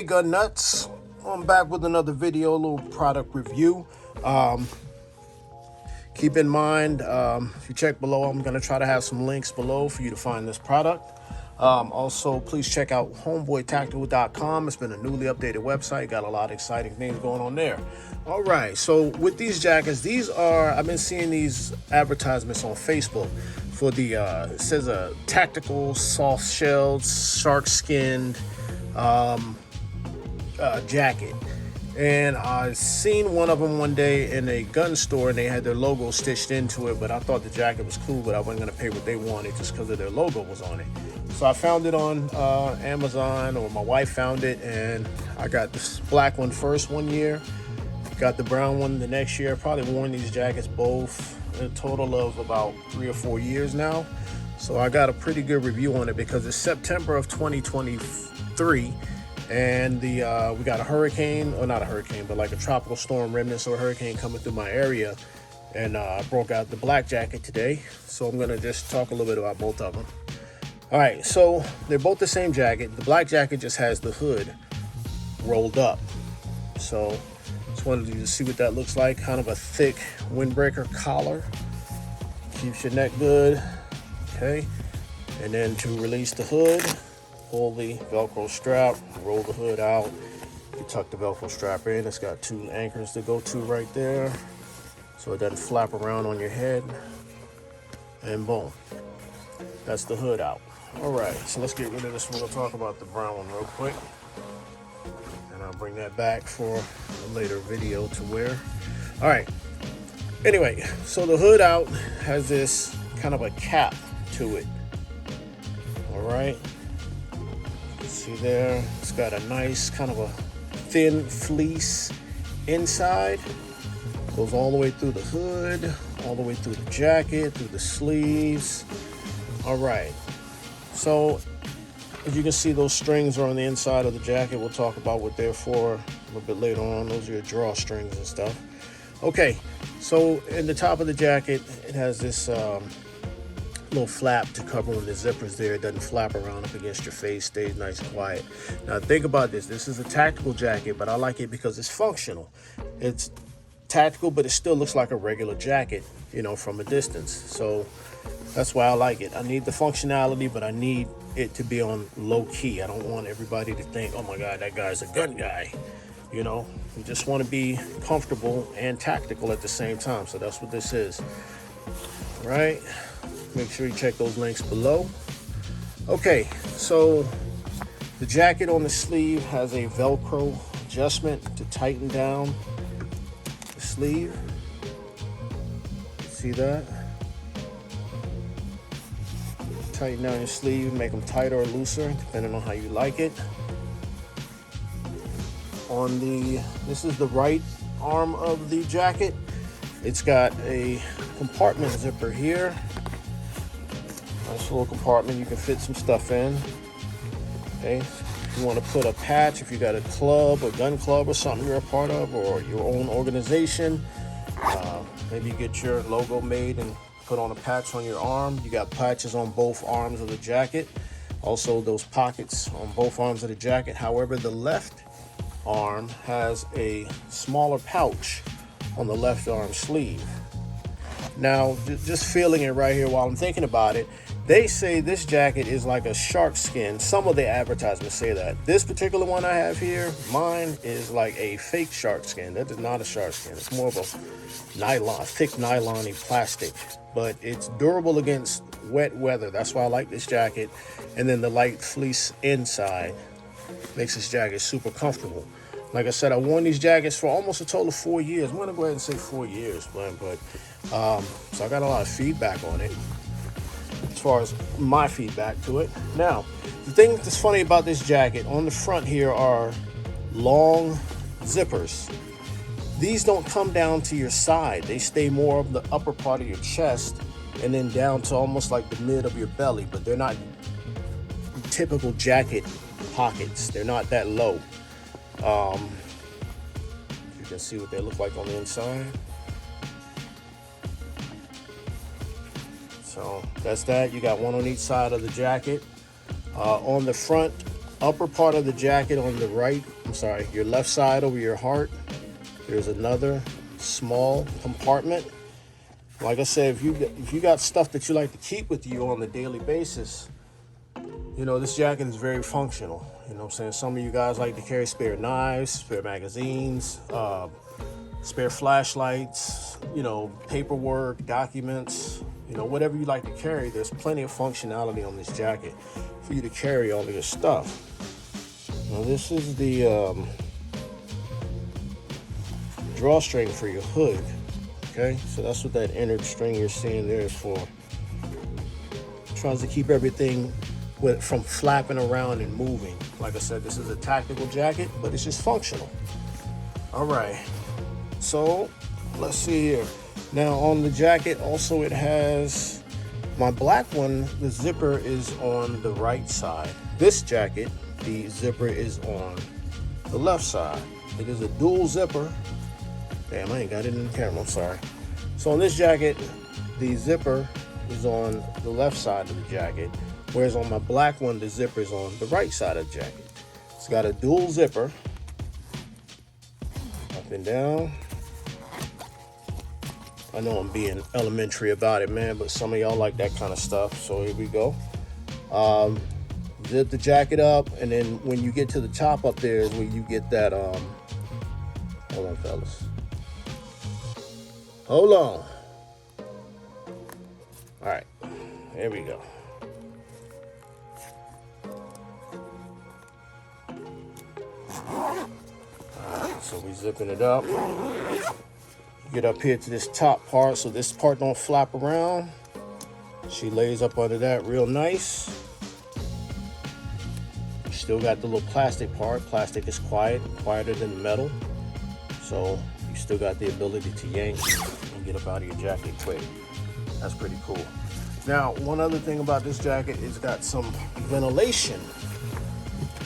gun nuts, I'm back with another video, a little product review. Keep in mind, if you check below, I'm going to try to have some links below for you to find this product. Also, please check out homeboytactical.com. It's been a newly updated website. Got a lot of exciting things going on there. All right, so with these jackets, these are, I've been seeing these advertisements on Facebook for the, it says a tactical, soft-shelled, shark-skinned jacket. And I seen one of them one day in a gun store, and they had their logo stitched into it, but I thought the jacket was cool, but I wasn't going to pay what they wanted just because of their logo was on it. So I found it on Amazon, or my wife found it, and I got this black one first one year, got the brown one the next year. Probably worn these jackets both a total of about 3 or 4 years now. So I got a pretty good review on it because it's September of 2023. And we got a hurricane, or not a hurricane, but like a tropical storm, remnants of a hurricane coming through my area. And I broke out the black jacket today. So I'm going to just talk a little bit about both of them. All right, so they're both the same jacket. The black jacket just has the hood rolled up. So just wanted you to see what that looks like. Kind of a thick windbreaker collar. Keeps your neck good. Okay. And then to release the hood, pull the Velcro strap, roll the hood out. You tuck the Velcro strap in. It's got 2 anchors to go to right there, so it doesn't flap around on your head. And boom, that's the hood out. All right, so let's get rid of this one. We'll talk about the brown one real quick, and I'll bring that back for a later video to wear. All right, anyway, so the hood out has this kind of a cap to it. All right. See there, it's got a nice kind of a thin fleece inside. Goes all the way through the hood, all the way through the jacket, through the sleeves. All right, so as you can see, those strings are on the inside of the jacket. We'll talk about what they're for a little bit later on. Those are your drawstrings and stuff. Okay, so in the top of the jacket, it has this little flap to cover when the zipper's there. It doesn't flap around up against your face, stays nice and quiet. Now think about this. This is a tactical jacket, but I like it because it's functional. It's tactical, but it still looks like a regular jacket, you know, from a distance. So that's why I like it. I need the functionality, but I need it to be on low key. I don't want everybody to think, oh my God, that guy's a gun guy. You know, you just want to be comfortable and tactical at the same time. So that's what this is. All right. Make sure you check those links below. Okay, so the jacket on the sleeve has a Velcro adjustment to tighten down the sleeve. See that? Tighten down your sleeve, make them tighter or looser, depending on how you like it. This is the right arm of the jacket. It's got a compartment zipper here. Nice little compartment you can fit some stuff in. Okay, if you want to put a patch, if you got a club, a gun club or something you're a part of, or your own organization, maybe you get your logo made and put on a patch on your arm. You got patches on both arms of the jacket. Also those pockets on both arms of the jacket. However, the left arm has a smaller pouch on the left arm sleeve. Now, just feeling it right here while I'm thinking about it, they say this jacket is like a shark skin. Some of the advertisements say that. This particular one I have here, mine is like a fake shark skin. That is not a shark skin. It's more of a nylon, thick nylon-y plastic. But it's durable against wet weather. That's why I like this jacket. And then the light fleece inside makes this jacket super comfortable. Like I said, I worn these jackets for almost a total of 4 years. I'm gonna go ahead and say 4 years, but so I got a lot of feedback on it as far as my feedback to it. Now, the thing that's funny about this jacket, on the front here are long zippers. These don't come down to your side. They stay more of the upper part of your chest and then down to almost like the mid of your belly, but they're not typical jacket pockets. They're not that low. You can see what they look like on the inside. So that's that. You got one on each side of the jacket. On the front upper part of the jacket on the right, your left side over your heart, there's another small compartment. Like I said, if you got stuff that you like to keep with you on a daily basis, you know, this jacket is very functional. You know what I'm saying? Some of you guys like to carry spare knives, spare magazines, spare flashlights, you know, paperwork, documents, you know, whatever you like to carry. There's plenty of functionality on this jacket for you to carry all of your stuff. Now this is the drawstring for your hood. Okay, so that's what that inner string you're seeing there is for. Tries to keep everything from flapping around and moving. Like I said, this is a tactical jacket, but it's just functional. All right, so let's see here. Now on the jacket also it has, my black one, the zipper is on the right side. This jacket, the zipper is on the left side. It is a dual zipper. Damn, I ain't got it in the camera, I'm sorry. So on this jacket, the zipper is on the left side of the jacket, whereas on my black one, the zipper is on the right side of the jacket. It's got a dual zipper, up and down. I know I'm being elementary about it, man, but some of y'all like that kind of stuff, so here we go. Zip the jacket up, and then when you get to the top up there is where you get that, hold on, fellas. Hold on. All right, there we go. All right, so we're zipping it up. Get up here to this top part so this part don't flap around. She lays up under that real nice. Still got the little plastic part. Plastic is quieter than the metal. So you still got the ability to yank and get up out of your jacket quick. That's pretty cool. Now, one other thing about this jacket is got some ventilation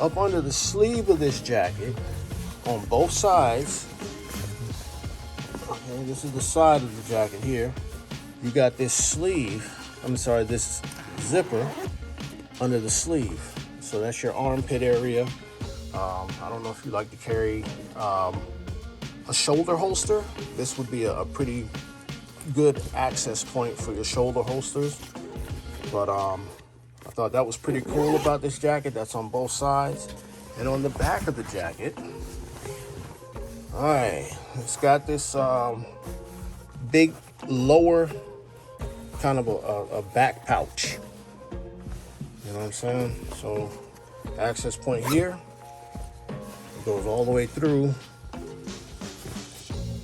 up under the sleeve of this jacket on both sides. Okay, this is the side of the jacket here. You got this this zipper under the sleeve. So that's your armpit area. I don't know if you like to carry a shoulder holster. This would be a pretty good access point for your shoulder holsters. But I thought that was pretty cool about this jacket. That's on both sides. And on the back of the jacket, all right, it's got this big lower kind of a back pouch. You know what I'm saying? So access point here, it goes all the way through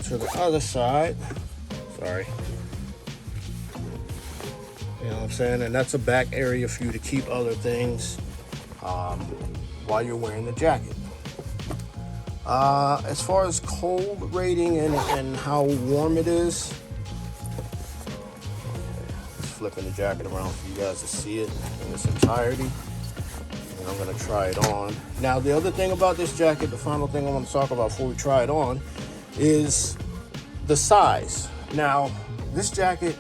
to the other side. Sorry. You know what I'm saying? And that's a back area for you to keep other things while you're wearing the jacket. As far as cold rating and how warm it is, flipping the jacket around for you guys to see it in its entirety, and I'm gonna try it on. Now, the other thing about this jacket, the final thing I want to talk about before we try it on, is the size. Now, this jacket,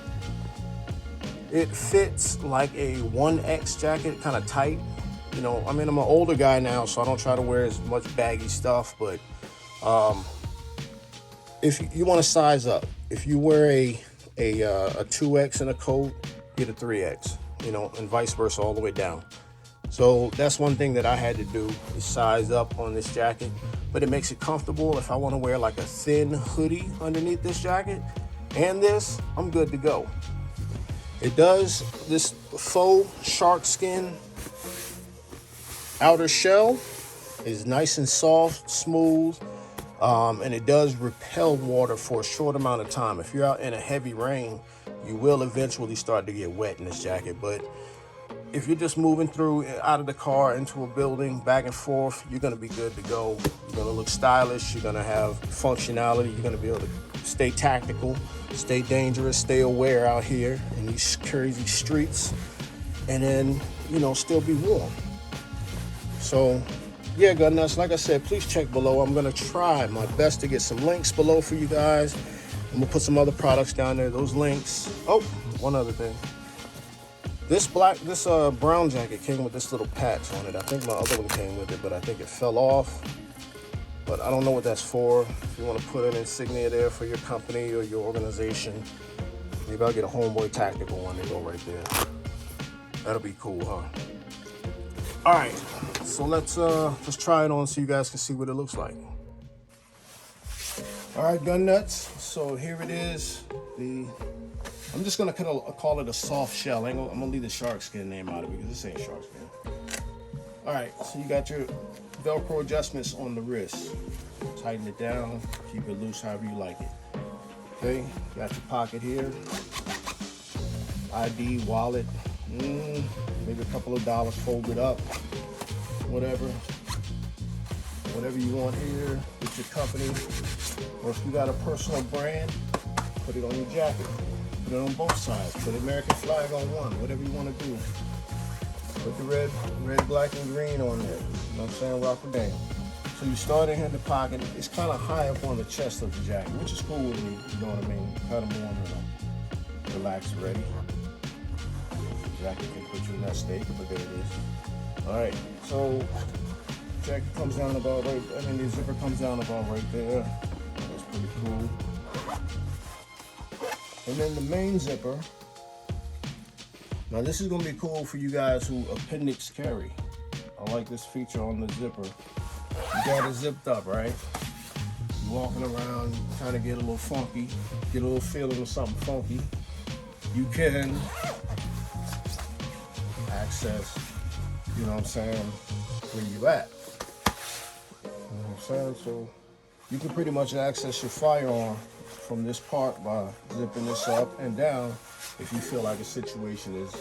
it fits like a 1X jacket, kind of tight. You know, I mean, I'm an older guy now, so I don't try to wear as much baggy stuff, but if you want to size up, if you wear a 2X in a coat, get a 3X, you know, and vice versa all the way down. So that's one thing that I had to do, is size up on this jacket, but it makes it comfortable. If I want to wear like a thin hoodie underneath this jacket and this, I'm good to go. It does, this faux shark skin outer shell is nice and soft, smooth, and it does repel water for a short amount of time. If you're out in a heavy rain, you will eventually start to get wet in this jacket, but if you're just moving through out of the car into a building, back and forth, you're gonna be good to go. You're gonna look stylish, you're gonna have functionality, you're gonna be able to stay tactical, stay dangerous, stay aware out here in these crazy streets, and then, you know, still be warm. So, yeah, gun nuts, like I said, please check below. I'm gonna try my best to get some links below for you guys. I'm gonna put some other products down there, those links. Oh, one other thing. This brown jacket came with this little patch on it. I think my other one came with it, but I think it fell off. But I don't know what that's for. If you want to put an insignia there for your company or your organization, maybe I'll get a Homeboy Tactical one to go right there. That'll be cool, huh? All right, so let's try it on so you guys can see what it looks like. All right, gun nuts. So here it is. I'm just gonna kind of call it a soft shell. I'm gonna leave the shark skin name out of it because this ain't shark skin. All right, so you got your Velcro adjustments on the wrist. Tighten it down, keep it loose however you like it. Okay, got your pocket here. ID, wallet, maybe a couple of dollars, fold it up, whatever you want here with your company. Or if you got a personal brand, put it on your jacket. Put it on both sides. Put American flag on one, whatever you want to do. Put the red, black, and green on there. You know what I'm saying? Rock the dang. So you start in here in the pocket. It's kind of high up on the chest of the jacket, which is cool with me. You know what I mean? Kind of more relaxed, ready. The jacket can put you in that state, but there it is. All right. So jacket comes down about right. I mean, the zipper comes down about right there. That's pretty cool. And then the main zipper. Now this is gonna be cool for you guys who appendix carry. I like this feature on the zipper. You got it zipped up, right? You're walking around, trying to get a little funky, get a little feeling of something funky. You can access, you know what I'm saying, where you at. You know what I'm saying? So you can pretty much access your firearm from this part by zipping this up and down if you feel like a situation is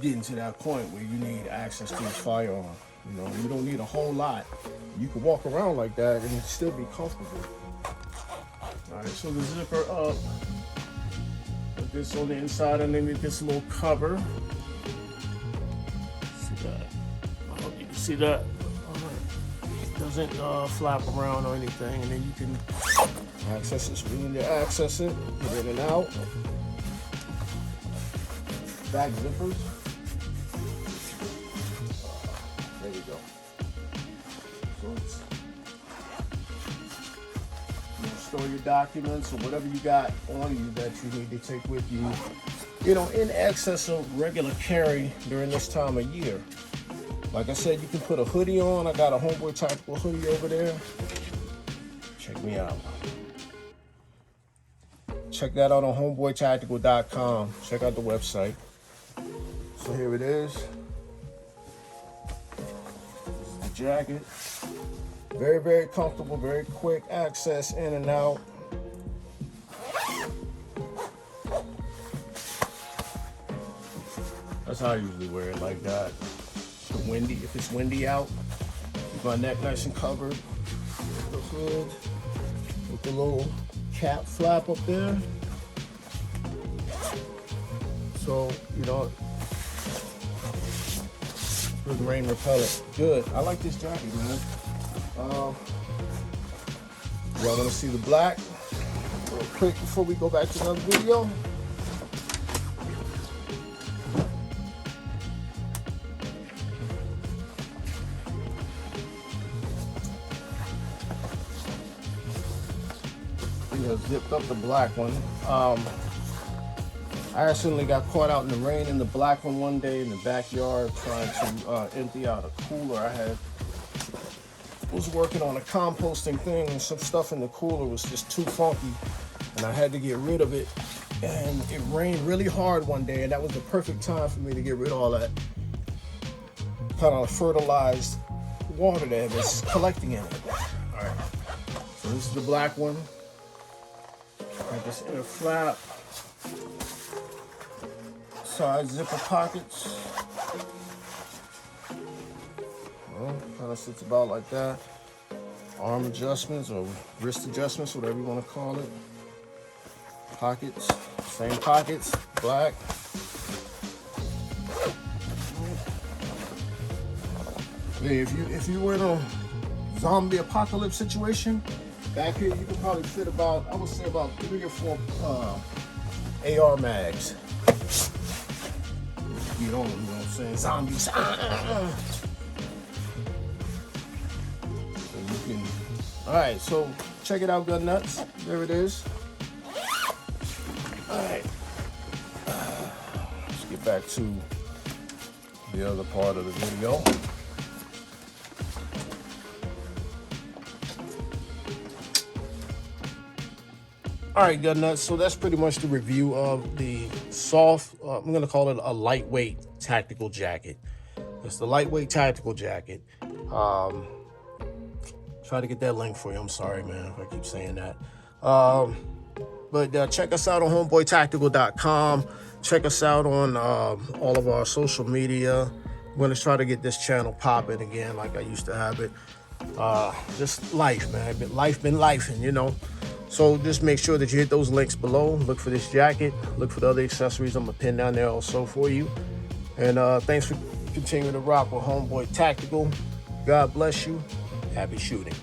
getting to that point where you need access to your firearm. You know, you don't need a whole lot. You can walk around like that and still be comfortable. All right, so the zipper up. Put this on the inside underneath this little cover. See that? I hope you can see that. It doesn't flap around or anything, and then you can access it. So you need to access it, get in and out. Back zippers. There we go. So it's, store your documents or whatever you got on you that you need to take with you, you know, in excess of regular carry during this time of year. Like I said, you can put a hoodie on. I got a Homeboy Tactical hoodie over there. Check me out. Check that out on homeboytactical.com. Check out the website. So here it is. This is the jacket. Very, very comfortable, very quick access in and out. That's how I usually wear it, like that. If it's windy out, keep my neck nice and covered. Looks good. With the little cap flap up there. So, you know, good rain repellent. Good. I like this jacket, man. Y'all want to see the black real quick before we go back to another video? We have zipped up the black one. I accidentally got caught out in the rain in the black one day in the backyard trying to empty out a cooler. I was working on a composting thing and some stuff in the cooler was just too funky and I had to get rid of it. And it rained really hard one day and that was the perfect time for me to get rid of all that kind of fertilized water that was collecting in it. All right, so this is the black one. Got this inner flap. Side zipper pockets. Well, kind of sits about like that. Arm adjustments or wrist adjustments, whatever you want to call it. Pockets, same pockets, black. Yeah, if you were in a zombie apocalypse situation, back here you could probably fit about, I would say about 3 or 4 AR mags. get on, you know what I'm saying? Zombies. So you can, all right, so check it out, gun nuts. There it is. All right. Let's get back to the other part of the video. All right, gun nuts. So that's pretty much the review of the soft, I'm gonna call it a lightweight tactical jacket. It's the lightweight tactical jacket. Try to get that link for you. I'm sorry, man, if I keep saying that. But check us out on homeboytactical.com. Check us out on all of our social media. We're gonna try to get this channel popping again like I used to have it. Just life, man. Life been lifing, you know. So just make sure that you hit those links below. Look for this jacket. Look for the other accessories I'm gonna pin down there also for you. And thanks for continuing to rock with Homeboy Tactical. God bless you. Happy shooting.